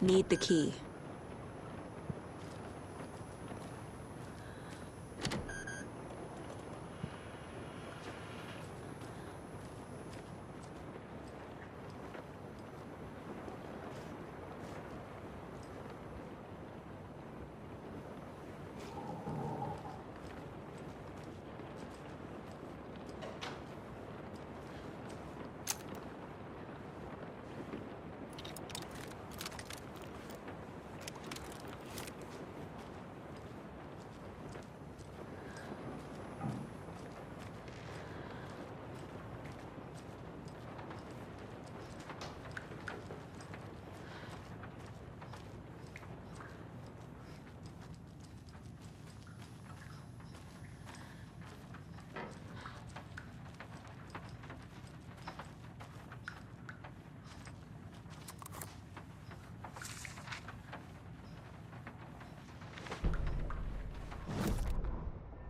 Need the key.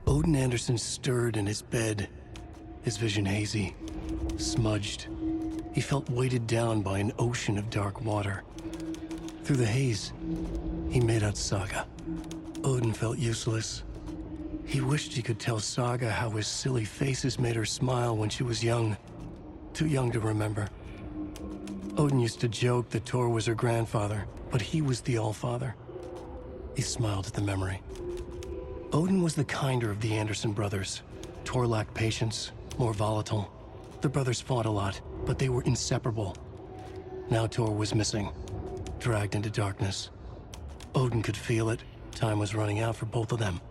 Odin Anderson stirred in his bed, his vision hazy, smudged. He felt weighted down by an ocean of dark water. Through the haze, he made out Saga. Odin felt useless. He wished he could tell Saga how his silly faces made her smile when she was young. Too young to remember. Odin used to joke that Tor was her grandfather, but he was the Allfather. He smiled at the memory. Odin was the kinder of the Anderson brothers. Tor lacked patience, more volatile. The brothers fought a lot, but they were inseparable. Now Tor was missing, dragged into darkness. Odin could feel it. Time was running out for both of them.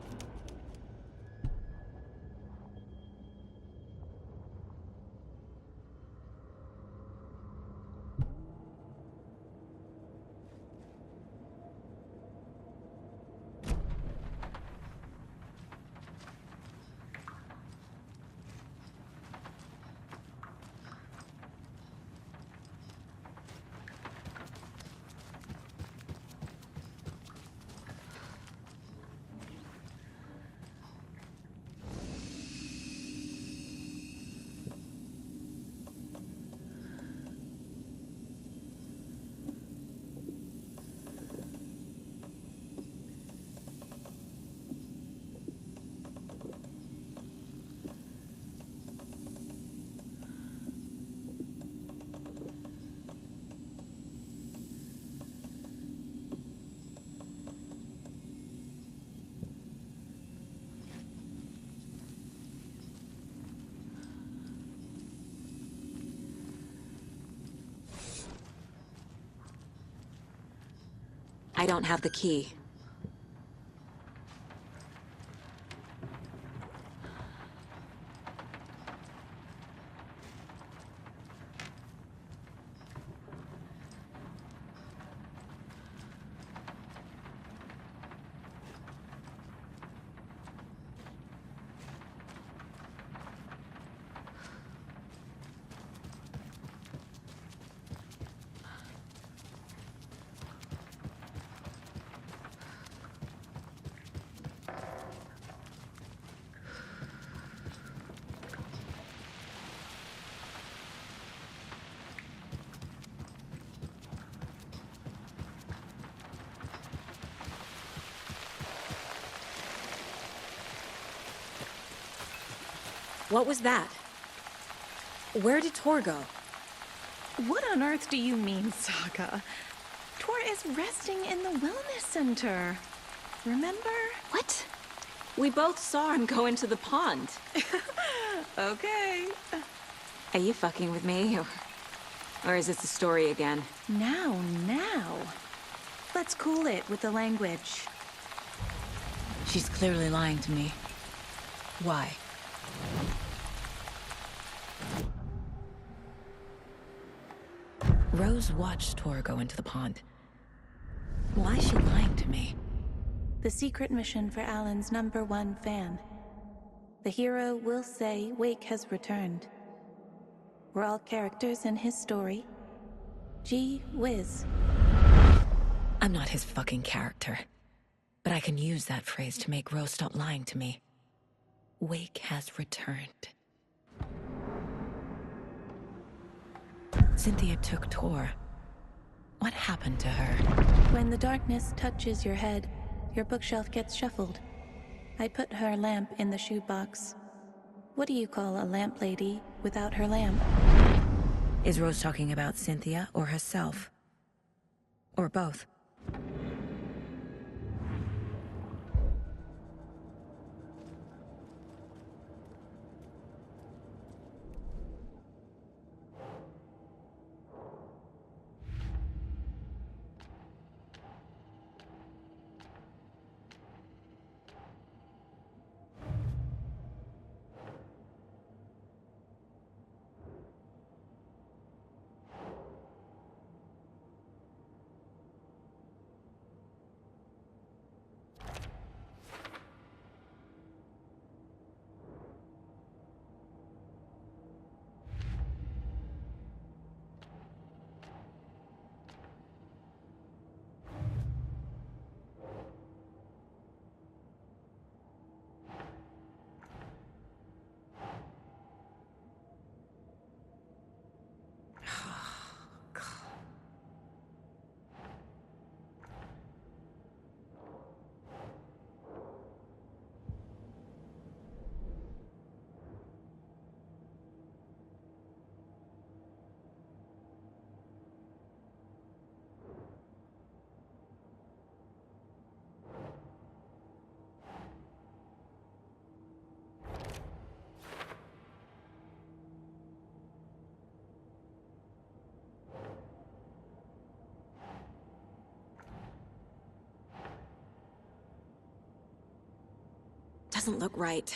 I don't have the key. What was that? Where did Tor go? What on earth do you mean, Saga? Tor is resting in the wellness center. Remember? What? We both saw him go into the pond. Okay. Are you fucking with me? Or is this a story again? Now. Let's cool it with the language. She's clearly lying to me. Why? Rose watched Tor go into the pond. Why is she lying to me? The secret mission for Alan's #1 fan. The hero will say Wake has returned. We're all characters in his story. Gee whiz. I'm not his fucking character. But I can use that phrase to make Rose stop lying to me. Wake has returned. Cynthia took Tor. What happened to her? When the darkness touches your head, your bookshelf gets shuffled. I put her lamp in the shoebox. What do you call a lamp lady without her lamp? Is Rose talking about Cynthia or herself? Or both? Doesn't look right.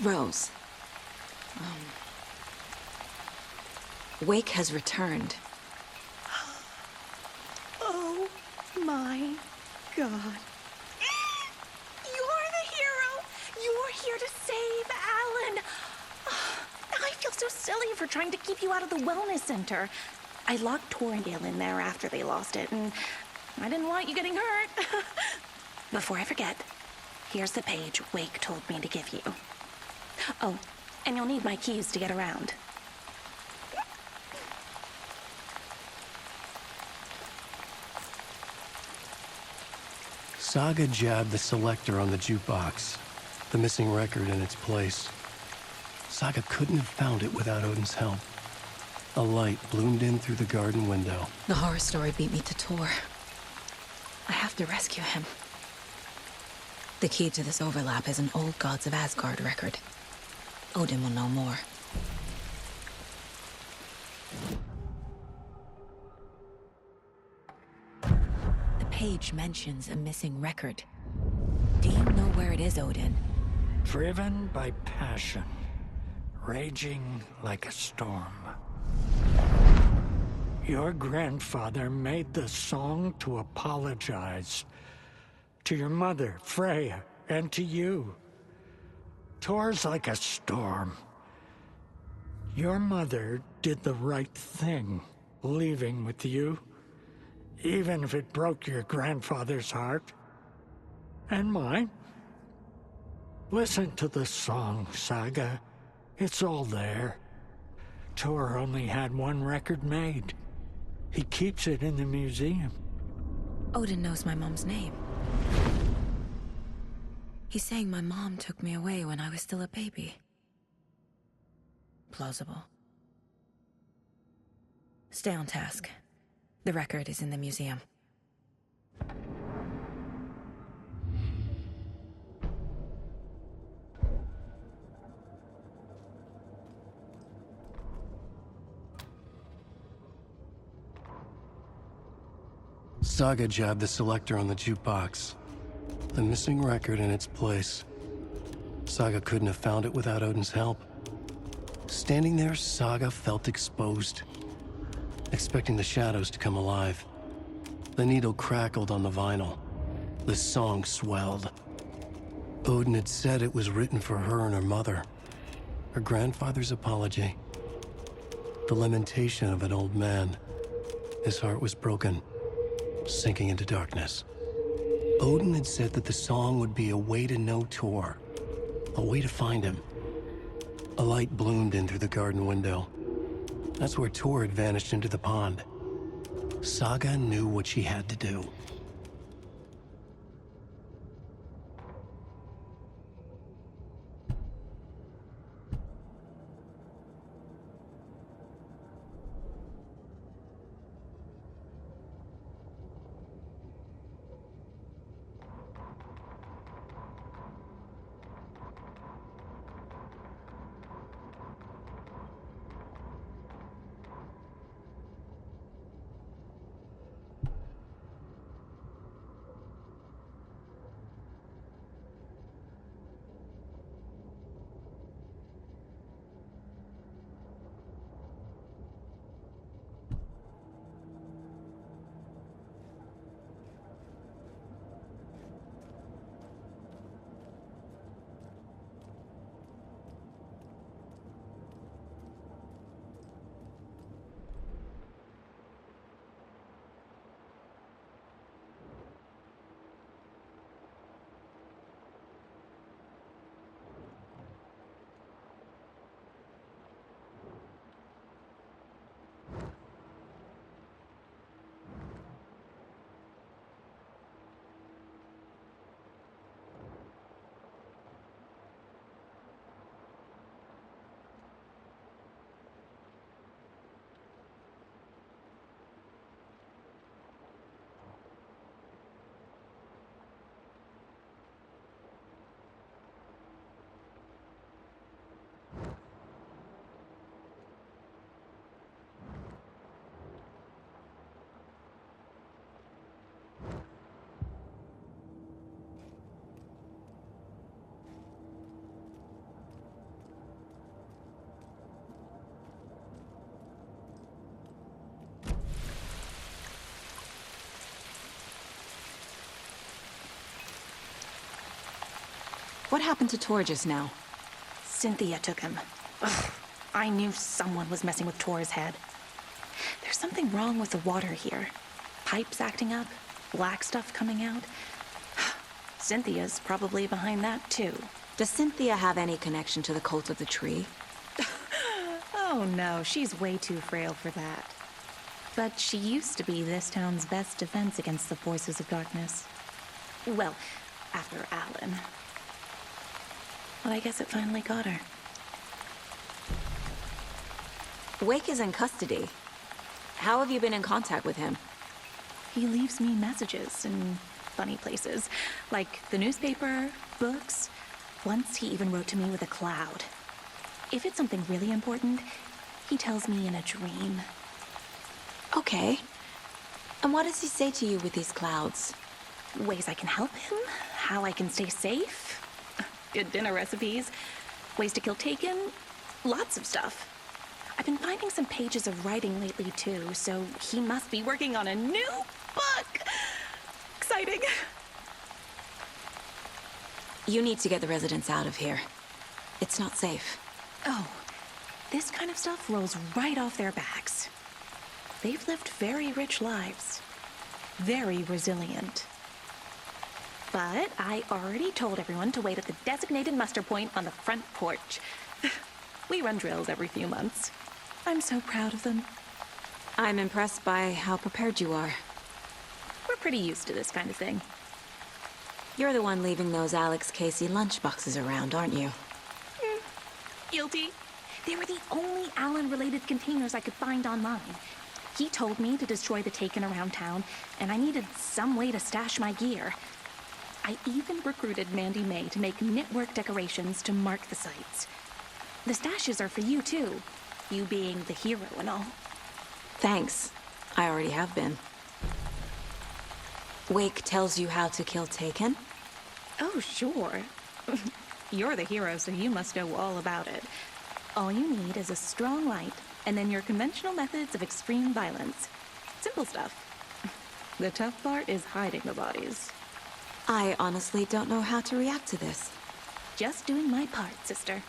Rose. Wake has returned. Oh my God. You're the hero! You're here to save Alan! I feel so silly for trying to keep you out of the wellness center. I locked Torringale in there after they lost it, and I didn't want you getting hurt. Before I forget, here's the page Wake told me to give you. Oh, and you'll need my keys to get around. Saga jabbed the selector on the jukebox, the missing record in its place. Saga couldn't have found it without Odin's help. A light bloomed in through the garden window. The horror story beat me to Tor. I have to rescue him. The key to this overlap is an old Gods of Asgard record. Odin will know more. The page mentions a missing record. Do you know where it is, Odin? Driven by passion, raging like a storm. Your grandfather made the song to apologize. To your mother, Freya, and to you. Tor's like a storm. Your mother did the right thing, leaving with you, even if it broke your grandfather's heart. And mine. Listen to the song, Saga. It's all there. Tor only had one record made. He keeps it in the museum. Odin knows my mom's name. He's saying my mom took me away when I was still a baby. Plausible. Stay on task. The record is in the museum. Saga jabbed the selector on the jukebox. The missing record in its place. Saga couldn't have found it without Odin's help. Standing there, Saga felt exposed, expecting the shadows to come alive. The needle crackled on the vinyl. The song swelled. Odin had said it was written for her and her mother. Her grandfather's apology. The lamentation of an old man. His heart was broken, sinking into darkness. Odin had said that the song would be a way to know Tor, a way to find him. A light bloomed in through the garden window. That's where Tor had vanished into the pond. Saga knew what she had to do. What happened to Tor just now? Cynthia took him. Ugh, I knew someone was messing with Tor's head. There's something wrong with the water here. Pipes acting up, black stuff coming out. Cynthia's probably behind that, too. Does Cynthia have any connection to the cult of the tree? Oh no, she's way too frail for that. But she used to be this town's best defense against the forces of darkness. Well, after Alan. But I guess it finally got her. Wake is in custody. How have you been in contact with him? He leaves me messages in funny places, like the newspaper, books. Once he even wrote to me with a cloud. If it's something really important, he tells me in a dream. Okay. And what does he say to you with these clouds? Ways I can help him, how I can stay safe. Good dinner recipes, ways to kill Taken, lots of stuff. I've been finding some pages of writing lately too, so he must be working on a new book. Exciting. You need to get the residents out of here. It's not safe. Oh, this kind of stuff rolls right off their backs. They've lived very rich lives. Very resilient. But I already told everyone to wait at the designated muster point on the front porch. We run drills every few months. I'm so proud of them. I'm impressed by how prepared you are. We're pretty used to this kind of thing. You're the one leaving those Alex Casey lunchboxes around, aren't you? Guilty. They were the only Alan-related containers I could find online. He told me to destroy the Taken around town, and I needed some way to stash my gear. I even recruited Mandy May to make knitwork decorations to mark the sites. The stashes are for you, too. You being the hero and all. Thanks. I already have been. Wake tells you how to kill Taken? Oh, sure. You're the hero, so you must know all about it. All you need is a strong light, and then your conventional methods of extreme violence. Simple stuff. The tough part is hiding the bodies. I honestly don't know how to react to this. Just doing my part, sister.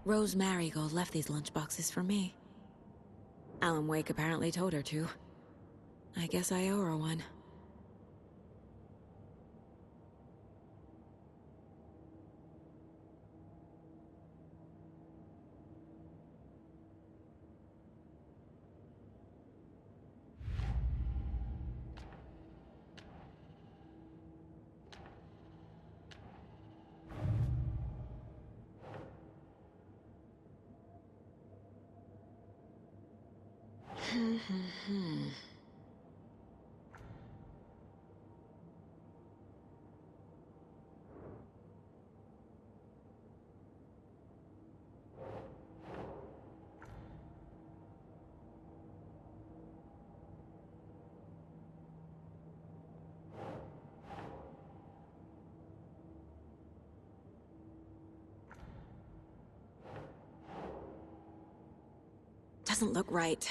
Rose Marigold left these lunchboxes for me. Alan Wake apparently told her to. I guess I owe her one. Doesn't look right.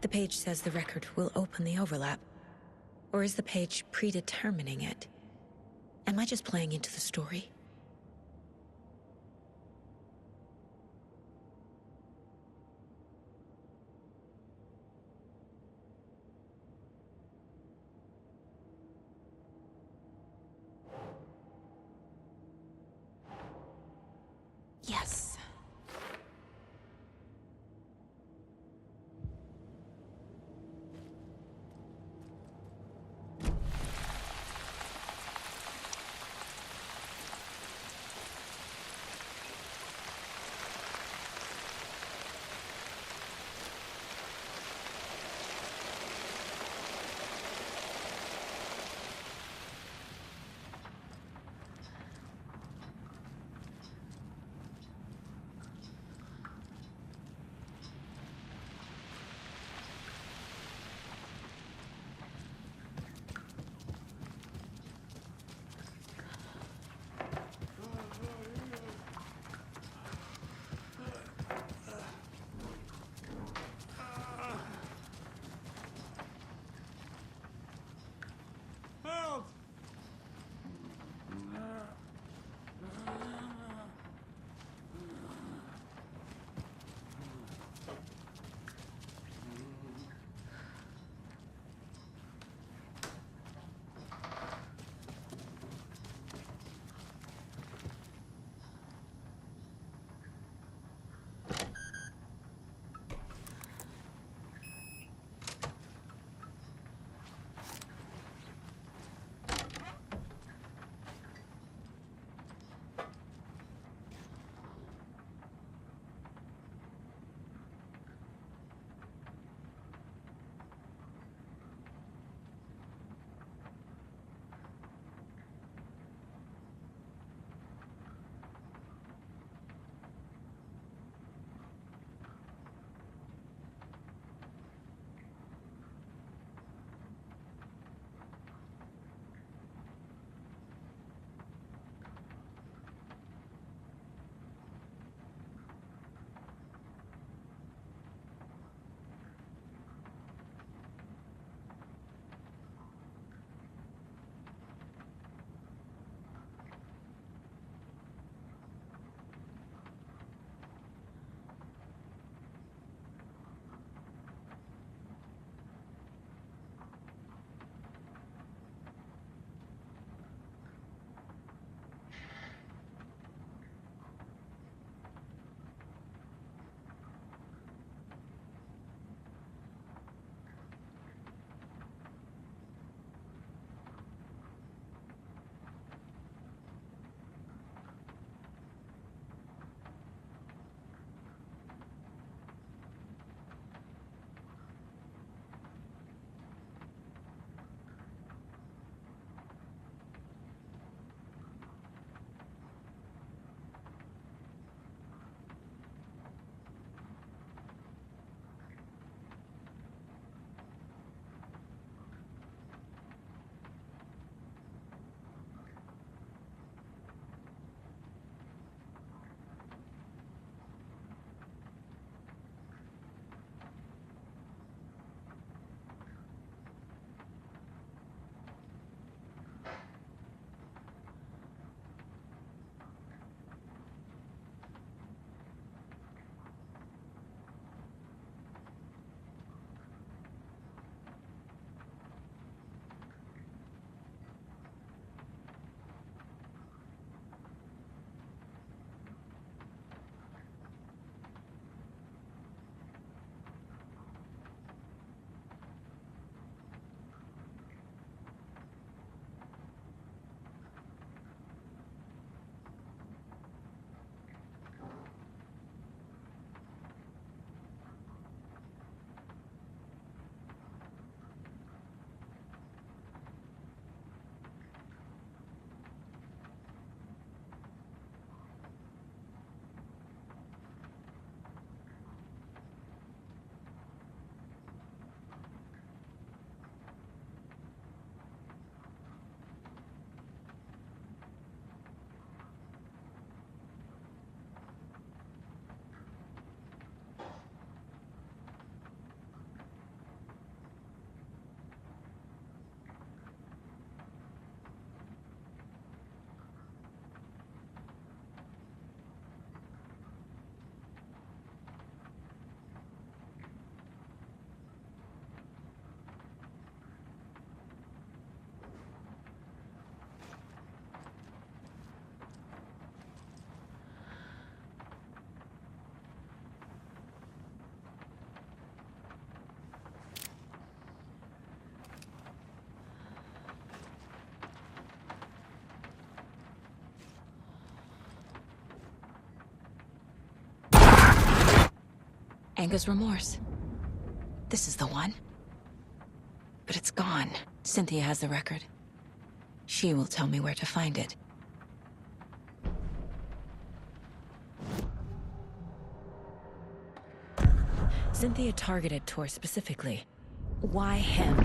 The page says the record will open the overlap. Or is the page predetermining it? Am I just playing into the story? Yes. Anger's remorse. This is the one. But it's gone. Cynthia has the record. She will tell me where to find it. Cynthia targeted Tor specifically. Why him?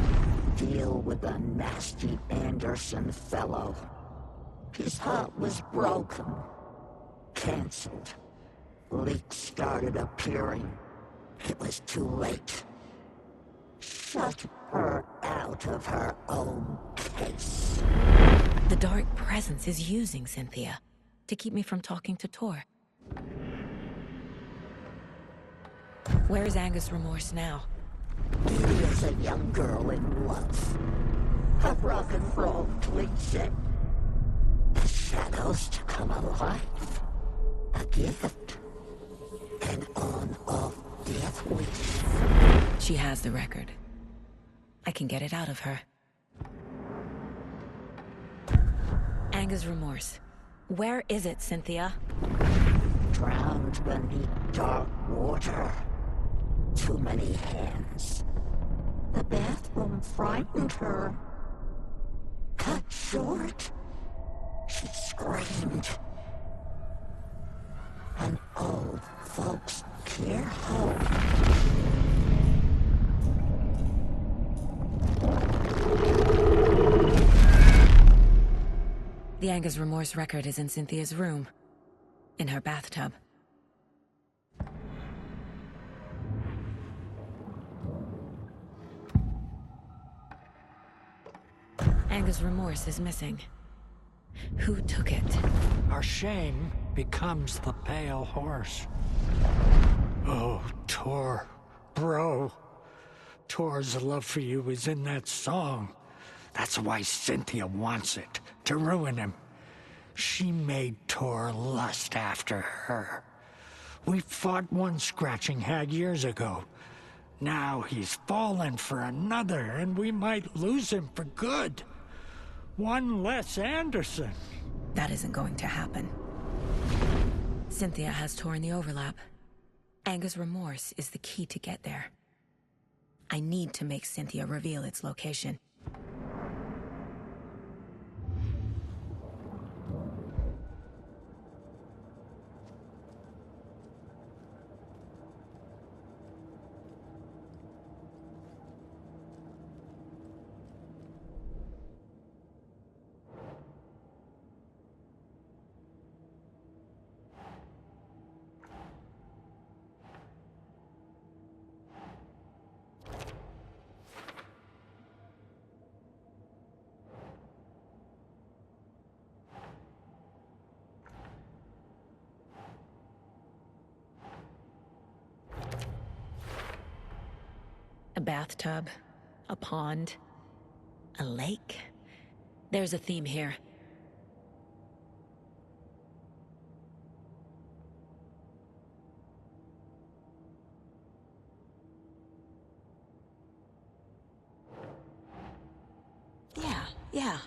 Deal with the nasty Anderson fellow. His heart was broken. Cancelled. Leaks started appearing. It was too late. Shut her out of her own case. The dark presence is using Cynthia to keep me from talking to Tor. Where is Anger's remorse now? He is a young girl in love. A rock and roll cliche. The shadows to come alive. A gift. An on-off death wish. She has the record. I can get it out of her. Anger's remorse. Where is it, Cynthia? Drowned beneath dark water. Too many hands. The bathroom frightened her. Cut short. She screamed. An old folks' care home. The Anger's remorse record is in Cynthia's room. In her bathtub. Anger's remorse is missing. Who took it? Our shame becomes the pale horse. Oh, Tor. Bro. Tor's love for you is in that song. That's why Cynthia wants it, to ruin him. She made Tor lust after her. We fought one scratching hag years ago. Now he's fallen for another, and we might lose him for good. One less Anderson. That isn't going to happen. Cynthia has Tor in the overlap. Anger's remorse is the key to get there. I need to make Cynthia reveal its location. A bathtub, a pond, a lake. There's a theme here. Yeah.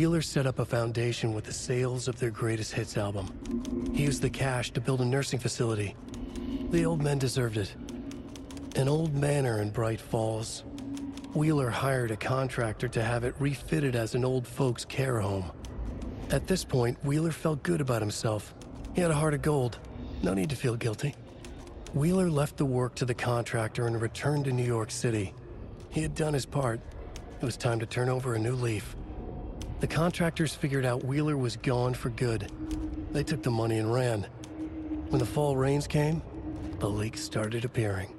Wheeler set up a foundation with the sales of their greatest hits album. He used the cash to build a nursing facility. The old men deserved it. An old manor in Bright Falls. Wheeler hired a contractor to have it refitted as an old folks' care home. At this point, Wheeler felt good about himself. He had a heart of gold. No need to feel guilty. Wheeler left the work to the contractor and returned to New York City. He had done his part. It was time to turn over a new leaf. The contractors figured out Wheeler was gone for good. They took the money and ran. When the fall rains came, the leaks started appearing.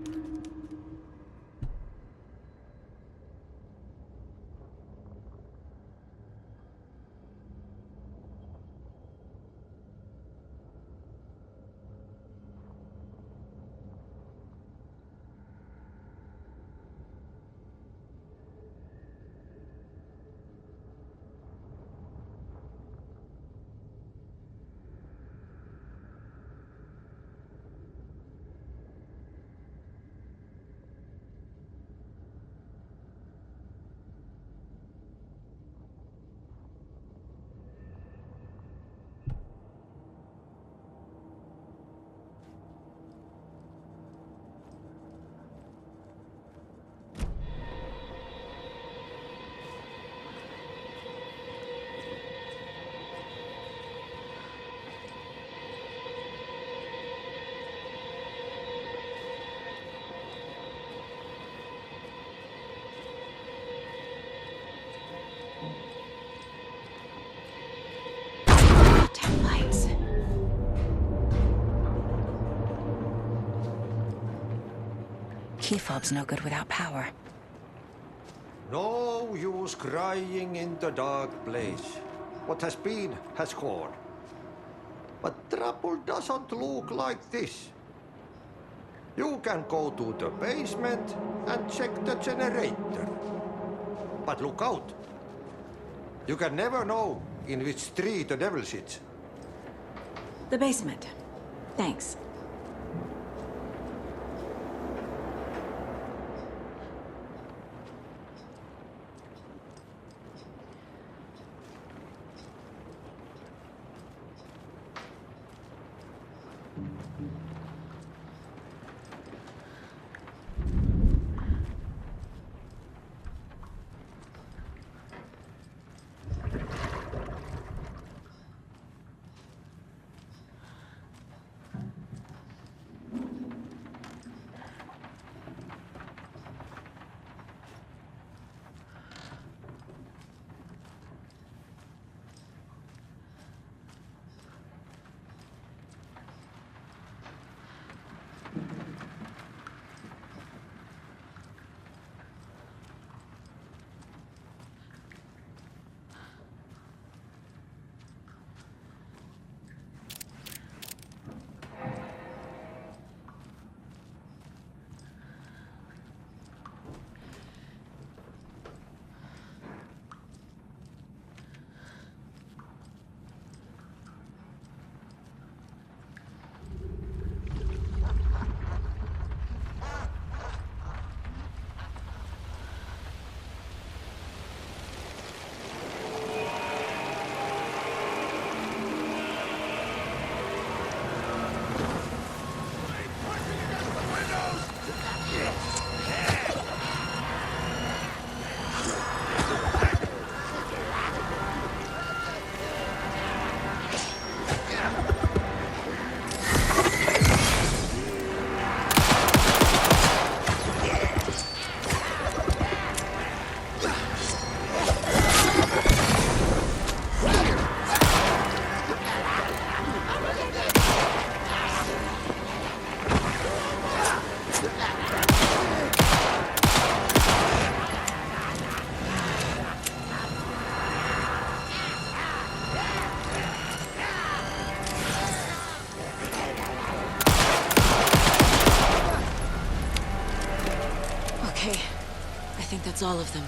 Lights. Key fob's no good without power. No use crying in the dark place. What has been has gone. But trouble doesn't look like this. You can go to the basement and check the generator. But look out. You can never know in which tree the devil sits. The basement. Thanks. That's all of them.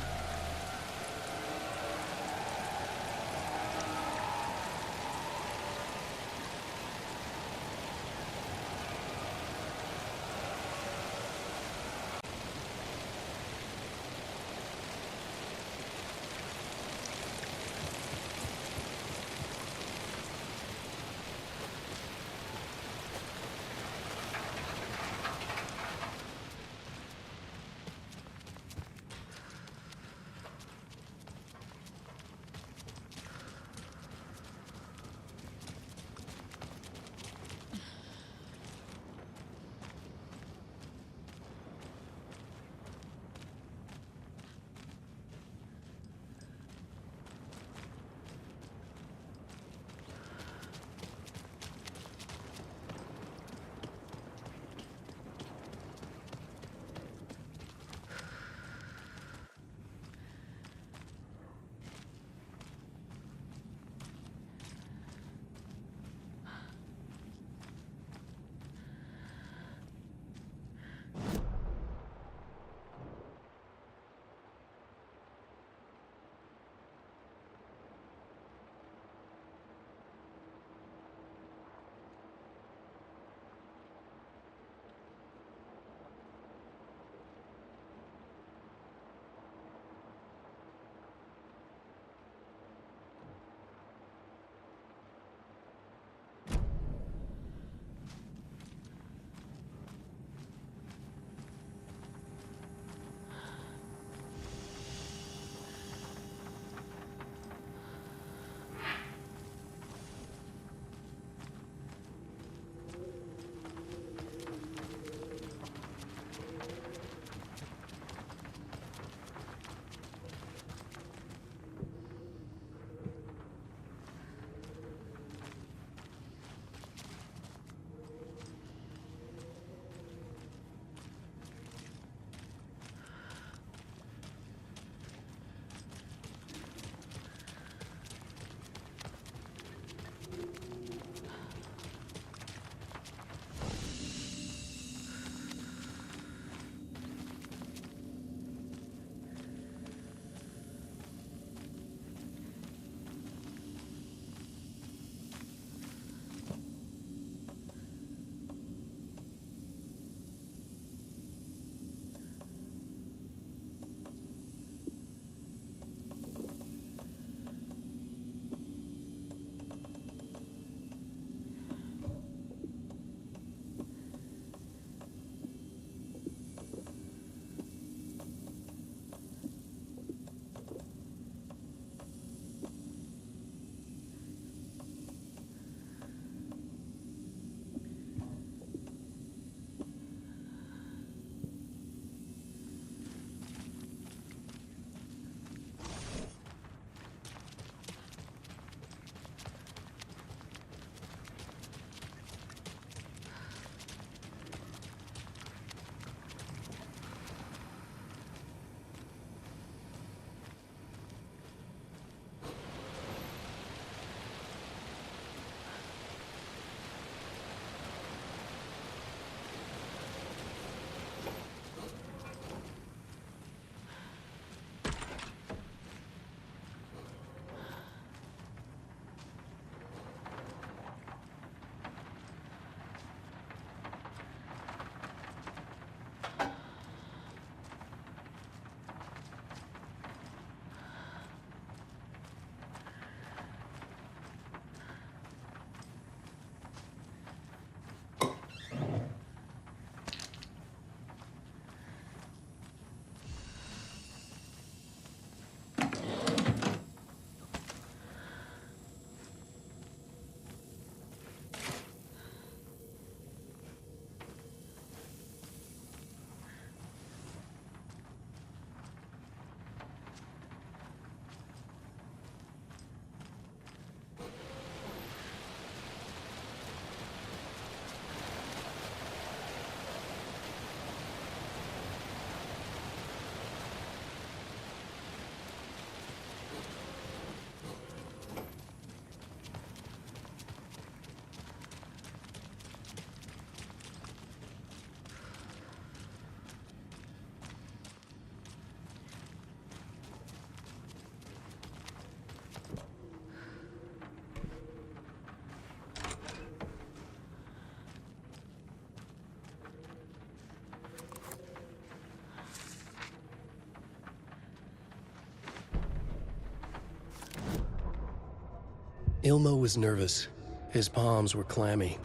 Ilmo was nervous. His palms were clammy.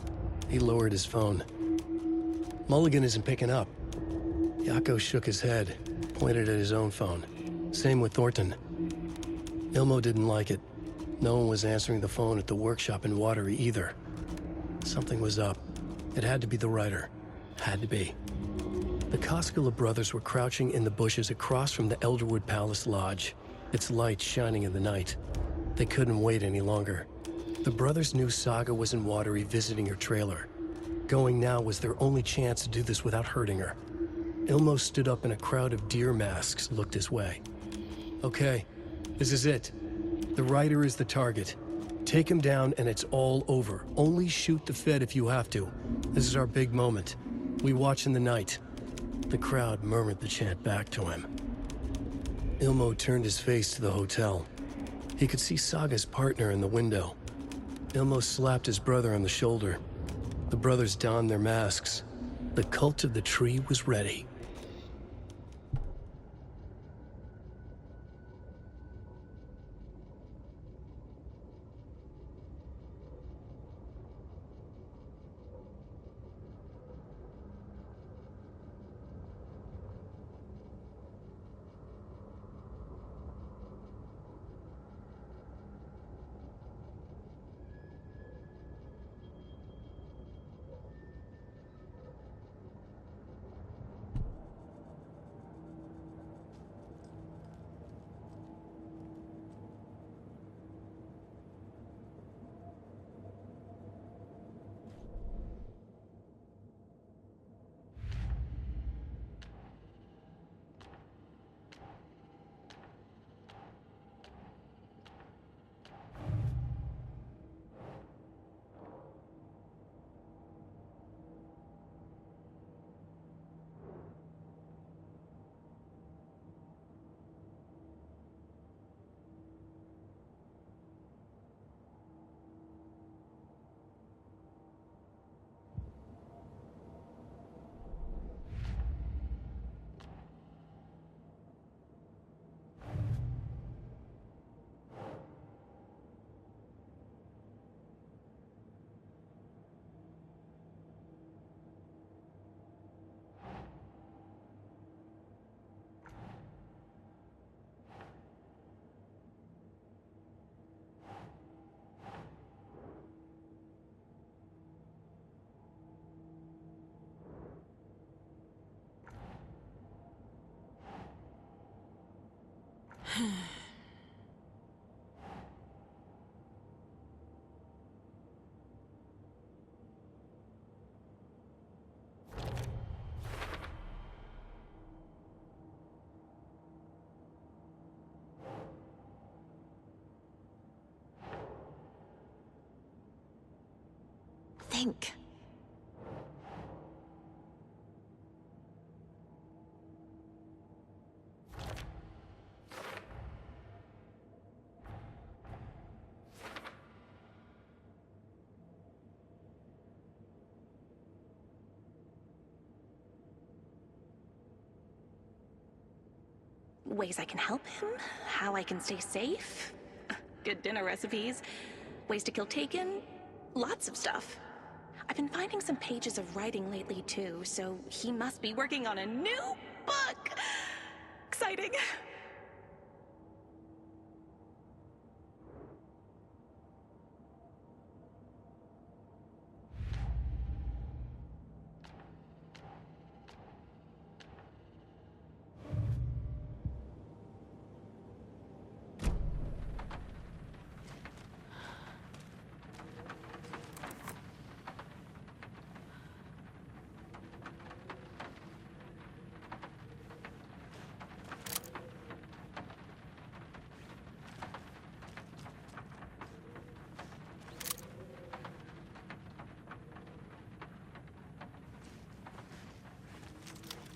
He lowered his phone. Mulligan isn't picking up. Yako shook his head, pointed at his own phone. Same with Thornton. Ilmo didn't like it. No one was answering the phone at the workshop in Watery either. Something was up. It had to be the writer. Had to be. The Koskela brothers were crouching in the bushes across from the Elderwood Palace Lodge, its light shining in the night. They couldn't wait any longer. The brothers knew Saga was in Watery visiting her trailer. Going now was their only chance to do this without hurting her. Ilmo stood up and a crowd of deer masks looked his way. Okay, this is it. The writer is the target. Take him down and it's all over. Only shoot the Fed if you have to. This is our big moment. We watch in the night. The crowd murmured the chant back to him. Ilmo turned his face to the hotel. He could see Saga's partner in the window. Ilmo slapped his brother on the shoulder. The brothers donned their masks. The cult of the tree was ready. Think. Ways I can help him, how I can stay safe, good dinner recipes, ways to kill Taken, lots of stuff. I've been finding some pages of writing lately too, so he must be working on a new book! Exciting!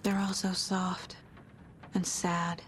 They're all so soft and sad.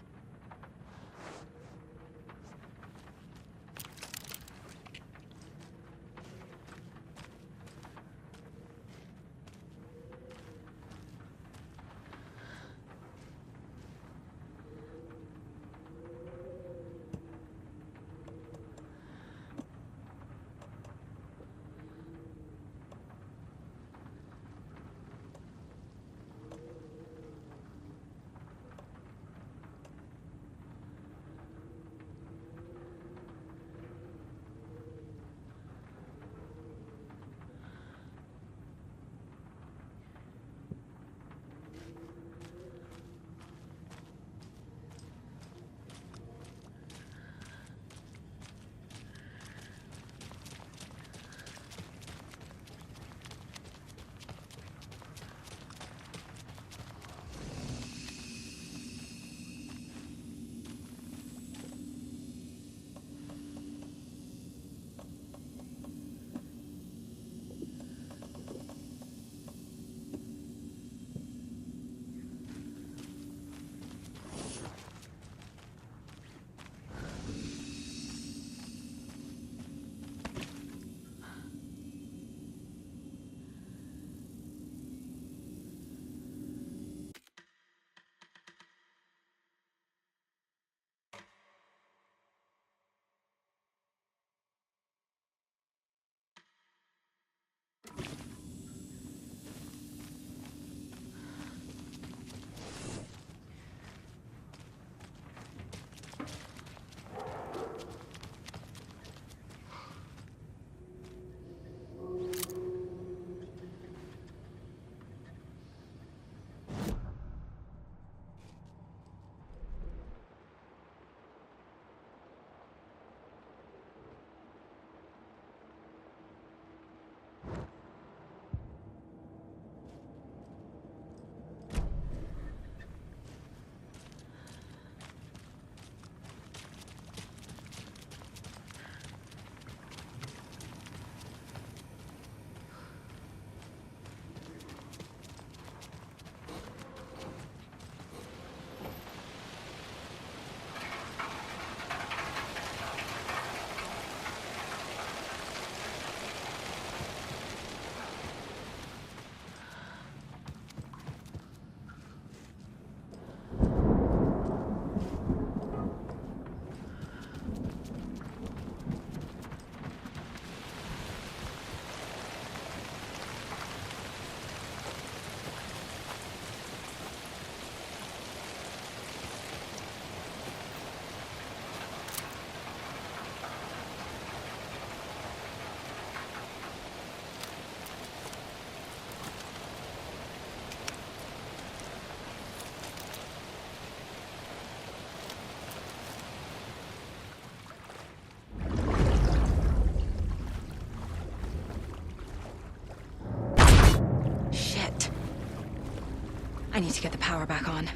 I need to get the power back on.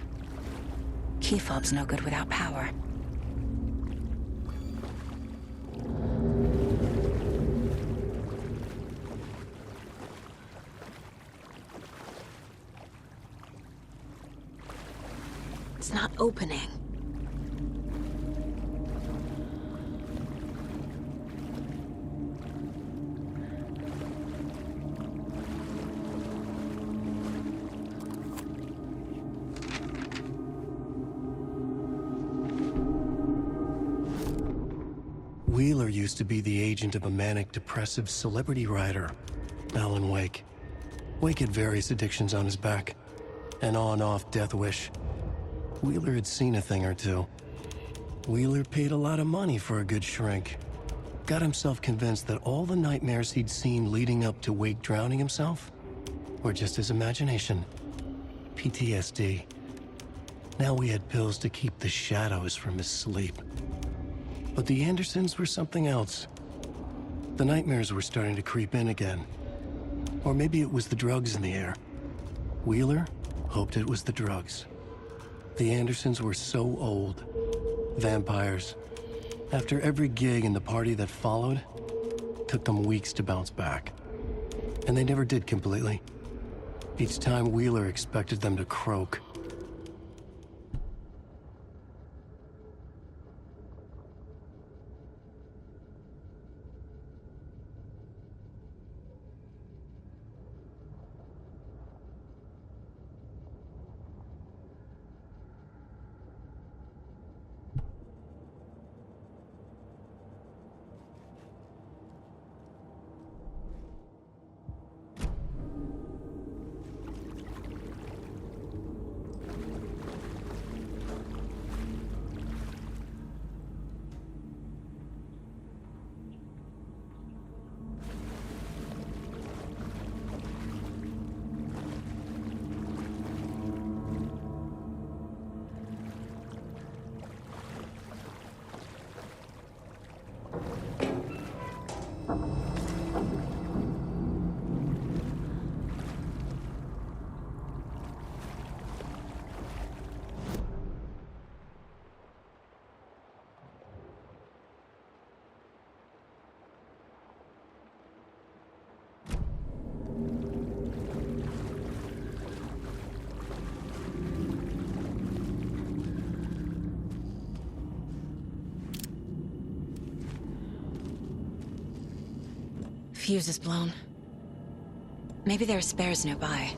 Key fob's no good without power. It's not opening. Wheeler used to be the agent of a manic-depressive celebrity writer, Alan Wake. Wake had various addictions on his back, an on-off death wish. Wheeler had seen a thing or two. Wheeler paid a lot of money for a good shrink. Got himself convinced that all the nightmares he'd seen leading up to Wake drowning himself were just his imagination. PTSD. Now we had pills to keep the shadows from his sleep. But the Andersons were something else. The nightmares were starting to creep in again. Or maybe it was the drugs in the air. Wheeler hoped it was the drugs. The Andersons were so old. Vampires. After every gig and the party that followed, took them weeks to bounce back. And they never did completely. Each time Wheeler expected them to croak. Fuse is blown. Maybe there are spares nearby.